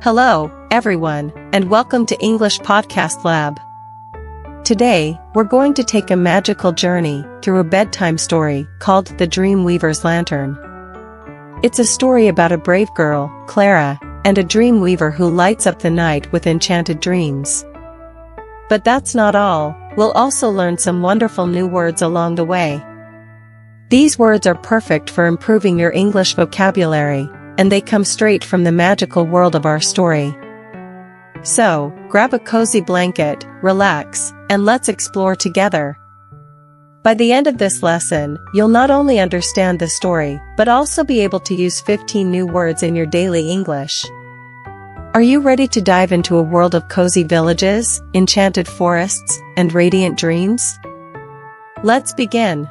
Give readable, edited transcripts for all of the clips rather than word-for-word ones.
Hello, everyone, and welcome to English Podcast Lab. Today, we're going to take a magical journey through a bedtime story called The Dream Weaver's Lantern. It's a story about a brave girl, Clara, and a dream weaver who lights up the night with enchanted dreams. But that's not all, we'll also learn some wonderful new words along the way. These words are perfect for improving your English vocabulary, and they come straight from the magical world of our story. So, grab a cozy blanket, relax, and let's explore together. By the end of this lesson, you'll not only understand the story, but also be able to use 15 new words in your daily English. Are you ready to dive into a world of cozy villages, enchanted forests, and radiant dreams? Let's begin.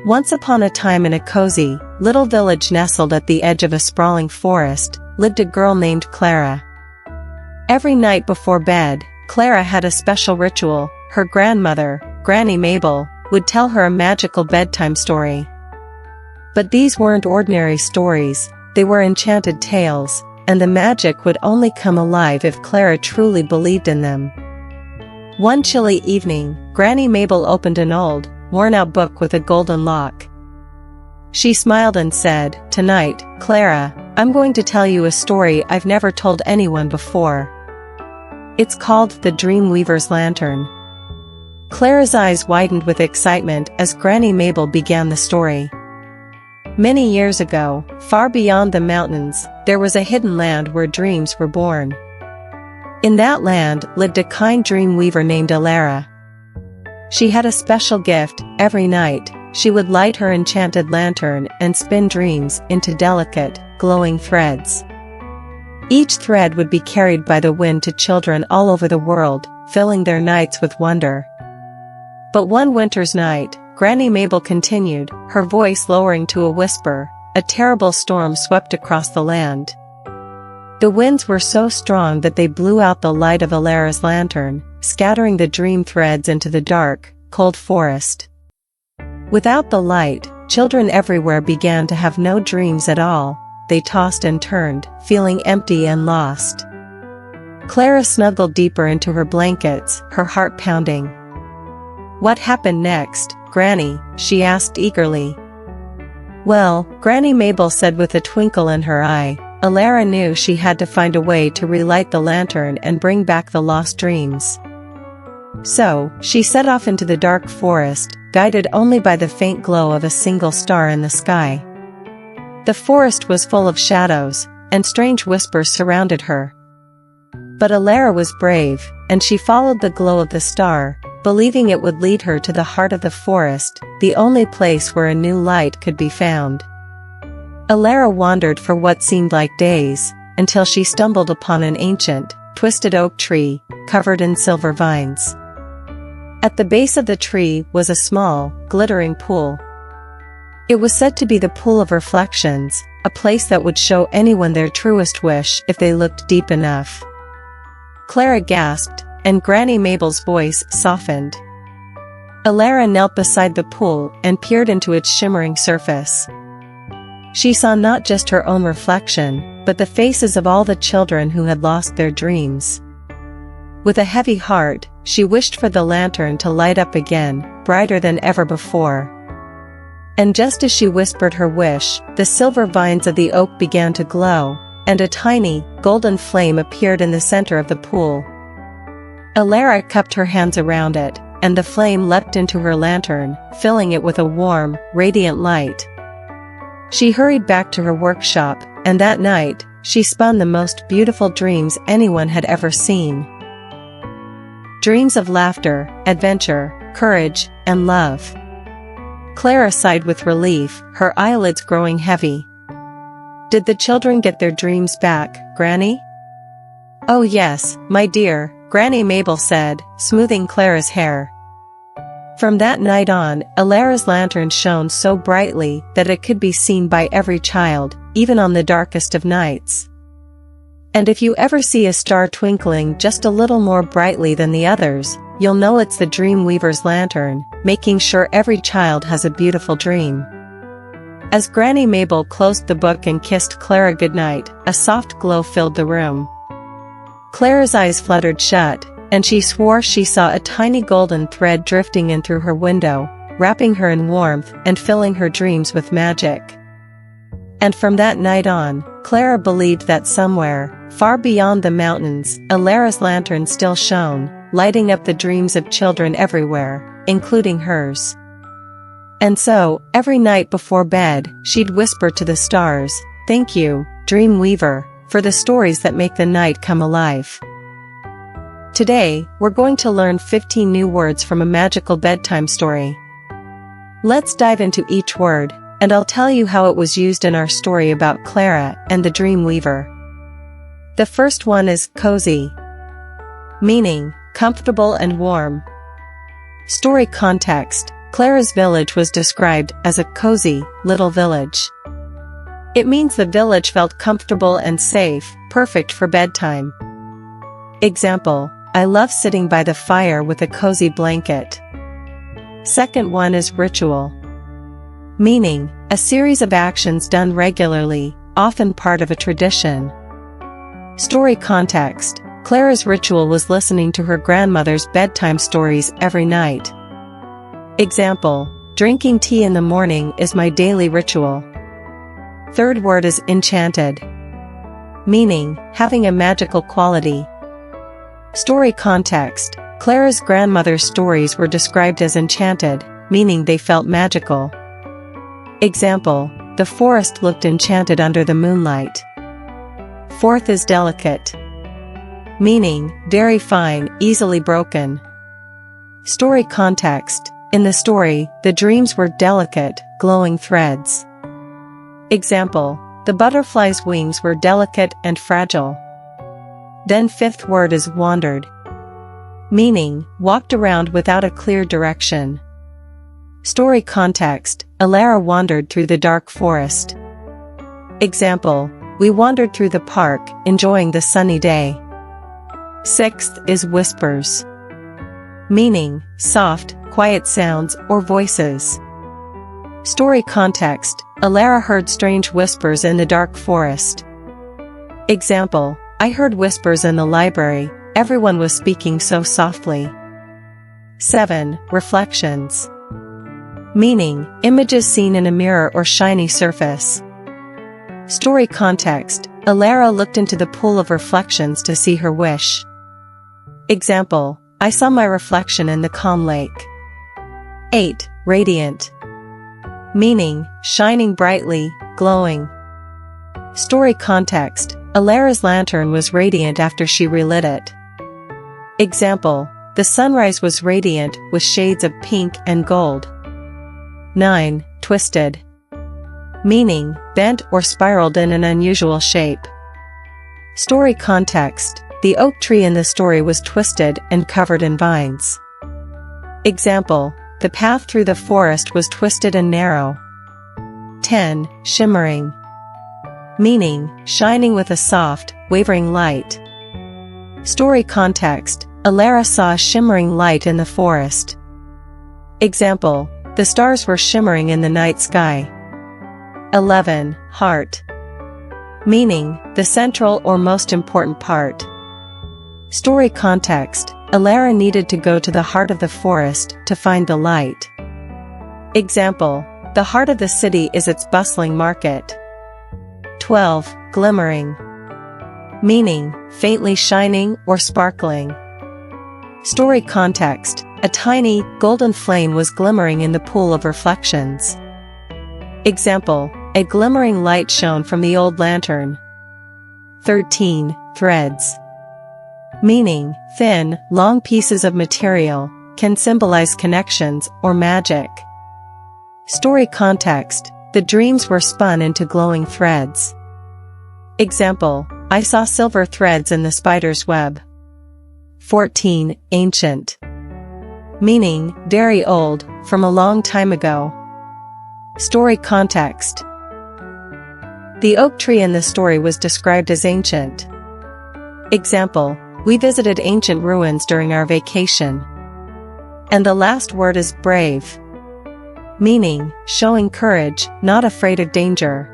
Once upon a time in a cozy, little village nestled at the edge of a sprawling forest, lived a girl named Clara. Every night before bed, Clara had a special ritual. Her grandmother, Granny Mabel, would tell her a magical bedtime story. But these weren't ordinary stories, they were enchanted tales, and the magic would only come alive if Clara truly believed in them. One chilly evening, Granny Mabel opened an old, worn-out book with a golden lock. She smiled and said, "Tonight, Clara, I'm going to tell you a story I've never told anyone before. It's called The Dream Weaver's Lantern." Clara's eyes widened with excitement as Granny Mabel began the story. Many years ago, far beyond the mountains, there was a hidden land where dreams were born. In that land lived a kind dream weaver named Alara. She had a special gift. Every night, she would light her enchanted lantern and spin dreams into delicate, glowing threads. Each thread would be carried by the wind to children all over the world, filling their nights with wonder. But one winter's night, Granny Mabel continued, her voice lowering to a whisper, a terrible storm swept across the land. The winds were so strong that they blew out the light of Alara's lantern, scattering the dream threads into the dark, cold forest. Without the light, children everywhere began to have no dreams at all. They tossed and turned, feeling empty and lost. Clara snuggled deeper into her blankets, her heart pounding. "What happened next, Granny?" she asked eagerly. "Well," Granny Mabel said with a twinkle in her eye, "Alara knew she had to find a way to relight the lantern and bring back the lost dreams. So, she set off into the dark forest, guided only by the faint glow of a single star in the sky. The forest was full of shadows, and strange whispers surrounded her. But Alara was brave, and she followed the glow of the star, believing it would lead her to the heart of the forest, the only place where a new light could be found. Alara wandered for what seemed like days, until she stumbled upon an ancient, twisted oak tree, covered in silver vines. At the base of the tree was a small, glittering pool. It was said to be the pool of reflections, a place that would show anyone their truest wish if they looked deep enough. Clara gasped, and Granny Mabel's voice softened. Alara knelt beside the pool and peered into its shimmering surface. She saw not just her own reflection, but the faces of all the children who had lost their dreams. With a heavy heart, she wished for the lantern to light up again, brighter than ever before. And just as she whispered her wish, the silver vines of the oak began to glow, and a tiny, golden flame appeared in the center of the pool. Alara cupped her hands around it, and the flame leapt into her lantern, filling it with a warm, radiant light. She hurried back to her workshop, and that night, she spun the most beautiful dreams anyone had ever seen. Dreams of laughter, adventure, courage, and love. Clara sighed with relief, her eyelids growing heavy. "Did the children get their dreams back, Granny?" "Oh yes, my dear," Granny Mabel said, smoothing Clara's hair. From that night on, Alara's lantern shone so brightly that it could be seen by every child, even on the darkest of nights. And if you ever see a star twinkling just a little more brightly than the others, you'll know it's the Dream Weaver's lantern, making sure every child has a beautiful dream. As Granny Mabel closed the book and kissed Clara goodnight, a soft glow filled the room. Clara's eyes fluttered shut, and she swore she saw a tiny golden thread drifting in through her window, wrapping her in warmth and filling her dreams with magic. And from that night on, Clara believed that somewhere, far beyond the mountains, Alara's lantern still shone, lighting up the dreams of children everywhere, including hers. And so, every night before bed, she'd whisper to the stars, "Thank you, Dream Weaver, for the stories that make the night come alive." Today, we're going to learn 15 new words from a magical bedtime story. Let's dive into each word, and I'll tell you how it was used in our story about Clara and the Dream Weaver. The first one is cozy, meaning comfortable and warm. Story context: Clara's village was described as a cozy, little village. It means the village felt comfortable and safe, perfect for bedtime. Example: I love sitting by the fire with a cozy blanket. Second one is ritual, meaning a series of actions done regularly, often part of a tradition. Story context: Clara's ritual was listening to her grandmother's bedtime stories every night. Example: drinking tea in the morning is my daily ritual. Third word is enchanted, meaning having a magical quality. Story context: Clara's grandmother's stories were described as enchanted, meaning they felt magical. Example: the forest looked enchanted under the moonlight. Fourth is delicate, meaning very fine, easily broken. Story context: in the story, the dreams were delicate, glowing threads. Example: the butterfly's wings were delicate and fragile. Then fifth word is wandered, meaning walked around without a clear direction. Story context: Alara wandered through the dark forest. Example: we wandered through the park, enjoying the sunny day. Sixth is whispers, meaning soft, quiet sounds or voices. Story context: Alara heard strange whispers in the dark forest. Example: I heard whispers in the library, everyone was speaking so softly. 7. Reflections, meaning images seen in a mirror or shiny surface. Story context: Alara looked into the pool of reflections to see her wish. Example: I saw my reflection in the calm lake. 8. Radiant, meaning shining brightly, glowing. Story context: Alara's lantern was radiant after she relit it. Example: the sunrise was radiant with shades of pink and gold. 9. Twisted, meaning bent or spiraled in an unusual shape. Story context: the oak tree in the story was twisted and covered in vines. Example: the path through the forest was twisted and narrow. 10. Shimmering, meaning shining with a soft, wavering light. Story context: Alara saw a shimmering light in the forest. Example: the stars were shimmering in the night sky. 11. Heart, meaning the central or most important part. Story context: Alara needed to go to the heart of the forest to find the light. Example: the heart of the city is its bustling market. 12. Glimmering, meaning faintly shining or sparkling. Story context: a tiny, golden flame was glimmering in the pool of reflections. Example: a glimmering light shone from the old lantern. 13. Threads, meaning thin, long pieces of material, can symbolize connections or magic. Story context: the dreams were spun into glowing threads. Example: I saw silver threads in the spider's web. 14. Ancient, meaning very old, from a long time ago. Story context: the oak tree in the story was described as ancient. Example: we visited ancient ruins during our vacation. And the last word is brave, meaning, showing courage, not afraid of danger.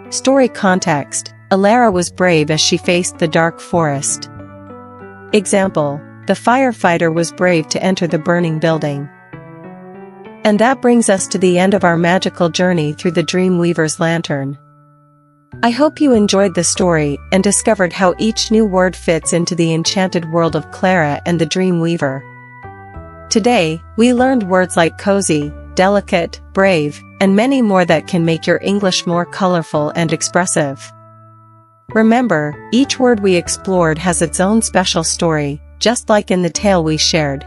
Story context: Alara was brave as she faced the dark forest. Example: the firefighter was brave to enter the burning building. And that brings us to the end of our magical journey through the Dreamweaver's lantern. I hope you enjoyed the story and discovered how each new word fits into the enchanted world of Clara and the Dreamweaver. Today, we learned words like cozy, delicate, brave, and many more that can make your English more colorful and expressive. Remember, each word we explored has its own special story, just like in the tale we shared.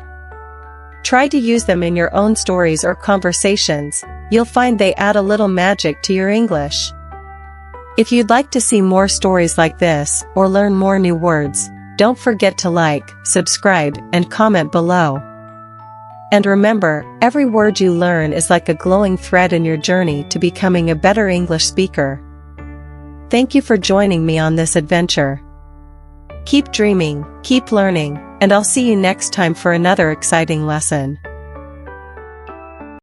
Try to use them in your own stories or conversations. You'll find they add a little magic to your English. If you'd like to see more stories like this or learn more new words, don't forget to like, subscribe, and comment below. And remember, every word you learn is like a glowing thread in your journey to becoming a better English speaker. Thank you for joining me on this adventure. Keep dreaming, keep learning, and I'll see you next time for another exciting lesson.